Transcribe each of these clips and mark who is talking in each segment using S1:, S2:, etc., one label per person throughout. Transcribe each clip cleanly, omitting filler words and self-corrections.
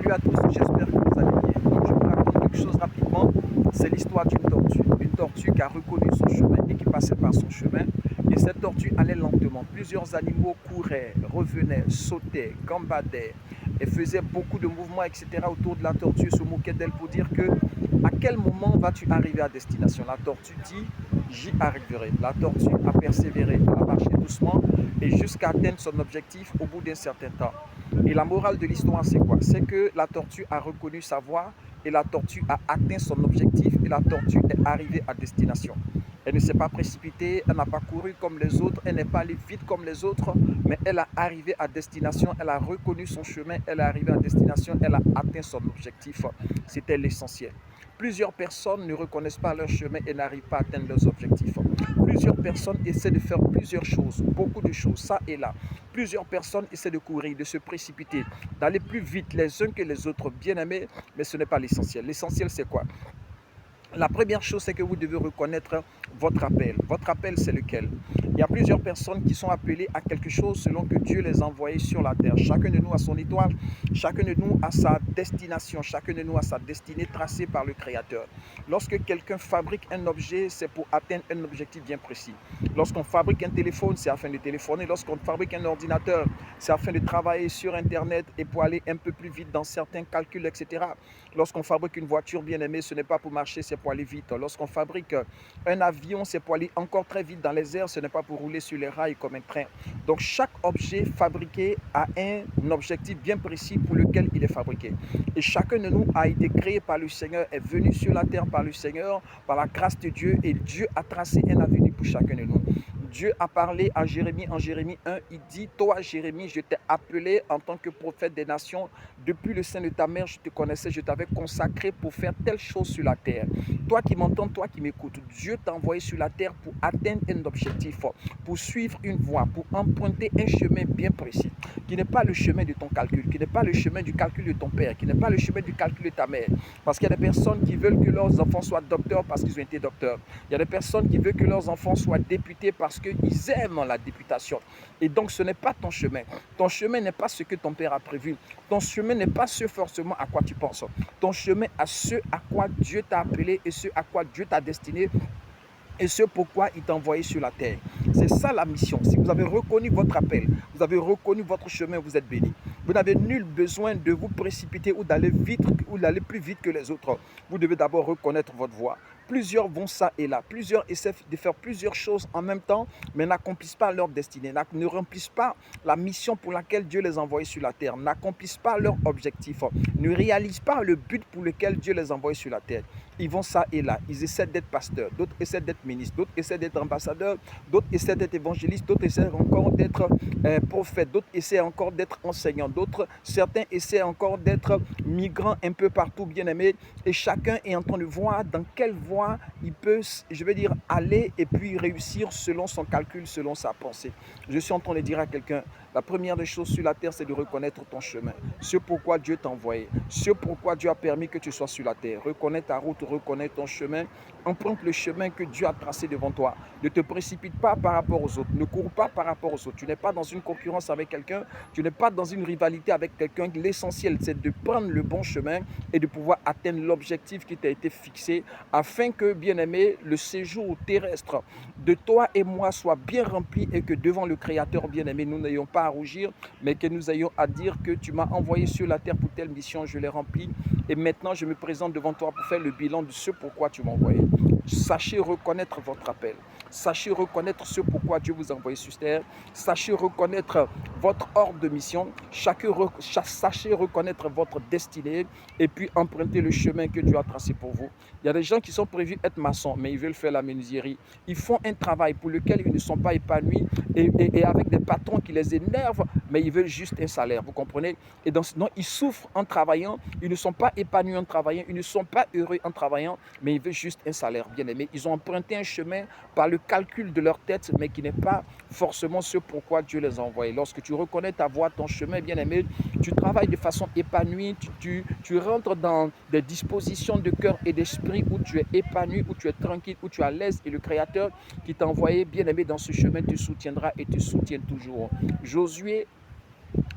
S1: Salut à tous, j'espère que vous allez bien. Donc, je vous raconte quelque chose rapidement. C'est l'histoire d'une tortue. Une tortue qui a reconnu son chemin et qui passait par son chemin. Et cette tortue allait lentement. Plusieurs animaux couraient, revenaient, sautaient, gambadaient et faisaient beaucoup de mouvements, etc. autour de la tortue, se moquaient d'elle pour dire que à quel moment vas-tu arriver à destination? La tortue dit, j'y arriverai. La tortue a persévéré, a marché doucement et jusqu'à atteindre son objectif au bout d'un certain temps. Et la morale de l'histoire, c'est quoi? C'est que la tortue a reconnu sa voie et la tortue a atteint son objectif et la tortue est arrivée à destination. Elle ne s'est pas précipitée, elle n'a pas couru comme les autres, elle n'est pas allée vite comme les autres, mais elle a arrivé à destination, elle a reconnu son chemin, elle est arrivée à destination, elle a atteint son objectif. C'était l'essentiel. Plusieurs personnes ne reconnaissent pas leur chemin et n'arrivent pas à atteindre leurs objectifs. Plusieurs personnes essaient de faire plusieurs choses, beaucoup de choses, ça et là. Plusieurs personnes essaient de courir, de se précipiter, d'aller plus vite les uns que les autres, bien aimés, mais ce n'est pas l'essentiel. L'essentiel, c'est quoi? La première chose, c'est que vous devez reconnaître votre appel. Votre appel, c'est lequel? Il y a plusieurs personnes qui sont appelées à quelque chose selon que Dieu les a envoyés sur la terre. Chacun de nous a son étoile, chacun de nous a sa destination, chacun de nous a sa destinée tracée par le Créateur. Lorsque quelqu'un fabrique un objet, c'est pour atteindre un objectif bien précis. Lorsqu'on fabrique un téléphone, c'est afin de téléphoner. Lorsqu'on fabrique un ordinateur, c'est afin de travailler sur Internet et pour aller un peu plus vite dans certains calculs, etc. Lorsqu'on fabrique une voiture, bien aimée, ce n'est pas pour marcher, c'est pour aller vite. Lorsqu'on fabrique un avion, c'est pour aller encore très vite dans les airs, ce n'est pas pour rouler sur les rails comme un train. Donc chaque objet fabriqué a un objectif bien précis pour lequel il est fabriqué. Et chacun de nous a été créé par le Seigneur, est venu sur la terre par le Seigneur, par la grâce de Dieu, et Dieu a tracé un avenir pour chacun de nous. Dieu a parlé à Jérémie en Jérémie 1, il dit, toi Jérémie, je t'ai appelé en tant que prophète des nations, depuis le sein de ta mère, je te connaissais, je t'avais consacré pour faire telle chose sur la terre. Toi qui m'entends, toi qui m'écoutes, Dieu t'a envoyé sur la terre pour atteindre un objectif, pour suivre une voie, pour emprunter un chemin bien précis, qui n'est pas le chemin de ton calcul, qui n'est pas le chemin du calcul de ton père, qui n'est pas le chemin du calcul de ta mère. Parce qu'il y a des personnes qui veulent que leurs enfants soient docteurs parce qu'ils ont été docteurs. Il y a des personnes qui veulent que leurs enfants soient députés parce qu'ils aiment la députation. Et donc ce n'est pas ton chemin. Ton chemin n'est pas ce que ton père a prévu. Ton chemin n'est pas ce forcément à quoi tu penses. Ton chemin est ce à quoi Dieu t'a appelé et ce à quoi Dieu t'a destiné et ce pourquoi il t'a envoyé sur la terre. C'est ça la mission. Si vous avez reconnu votre appel, vous avez reconnu votre chemin, vous êtes béni. Vous n'avez nul besoin de vous précipiter ou d'aller vite ou d'aller plus vite que les autres. Vous devez d'abord reconnaître votre voie. Plusieurs vont ça et là. Plusieurs essaient de faire plusieurs choses en même temps, mais n'accomplissent pas leur destinée, ne remplissent pas la mission pour laquelle Dieu les a envoyés sur la terre, n'accomplissent pas leur objectif, ne réalisent pas le but pour lequel Dieu les a envoyés sur la terre. Ils vont ça et là. Ils essaient d'être pasteurs, d'autres essaient d'être ministres, d'autres essaient d'être ambassadeurs, d'autres essaient d'être évangélistes, d'autres essaient encore d'être prophètes, d'autres essaient encore d'être enseignants, certains essaient encore d'être migrants un peu partout, bien aimés, et chacun est en train de voir dans quelle voie il peut, je vais dire, aller et puis réussir selon son calcul, selon sa pensée. Je suis en train de dire à quelqu'un, la première des choses sur la terre, c'est de reconnaître ton chemin, ce pourquoi Dieu t'a envoyé, ce pourquoi Dieu a permis que tu sois sur la terre. Reconnais ta route, reconnais ton chemin, emprunte le chemin que Dieu a tracé devant toi. Ne te précipite pas par rapport aux autres, ne cours pas par rapport aux autres. Tu n'es pas dans une concurrence avec quelqu'un, tu n'es pas dans une rivalité avec quelqu'un. L'essentiel, c'est de prendre le bon chemin et de pouvoir atteindre l'objectif qui t'a été fixé afin que, bien aimé, le séjour terrestre de toi et moi soit bien rempli et que devant le Créateur, bien aimé, nous n'ayons pas à rougir, mais que nous ayons à dire que tu m'as envoyé sur la terre pour telle mission, je l'ai remplie et maintenant je me présente devant toi pour faire le bilan de ce pourquoi tu m'as envoyé. Sachez reconnaître votre appel. Sachez reconnaître ce pourquoi Dieu vous a envoyé sur terre. Sachez reconnaître votre ordre de mission. Sachez reconnaître votre destinée et puis emprunter le chemin que Dieu a tracé pour vous. Il y a des gens qui sont prévus être maçons, mais ils veulent faire la menuiserie. Ils font un travail pour lequel ils ne sont pas épanouis et avec des patrons qui les énervent, mais ils veulent juste un salaire, vous comprenez? Et donc, ils souffrent en travaillant, ils ne sont pas épanouis en travaillant, ils ne sont pas heureux en travaillant, mais ils veulent juste un salaire, bien aimé. Ils ont emprunté un chemin par le calcul de leur tête, mais qui n'est pas forcément ce pourquoi Dieu les a envoyés. Lorsque tu reconnais ta voie, ton chemin, bien aimé, tu travailles de façon épanouie, tu rentres dans des dispositions de cœur et d'esprit où tu es épanoui, où tu es tranquille, où tu es à l'aise, et le Créateur qui t'a envoyé, bien aimé, dans ce chemin te soutiendra et te soutient toujours. Josué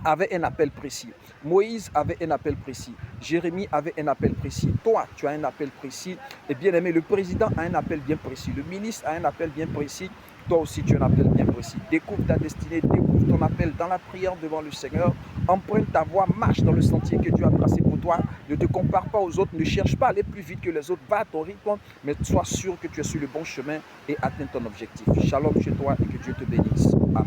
S1: avait un appel précis. Moïse avait un appel précis. Jérémie avait un appel précis. Toi, tu as un appel précis. Et bien aimé, le président a un appel bien précis. Le ministre a un appel bien précis. Toi aussi, tu as un appel bien précis. Découvre ta destinée, découvre ton appel dans la prière devant le Seigneur. Emprunte ta voie, marche dans le sentier que Dieu a tracé pour toi. Ne te compare pas aux autres, ne cherche pas à aller plus vite que les autres. Va à ton rythme, mais sois sûr que tu es sur le bon chemin et atteins ton objectif. Shalom chez toi et que Dieu te bénisse. Amen.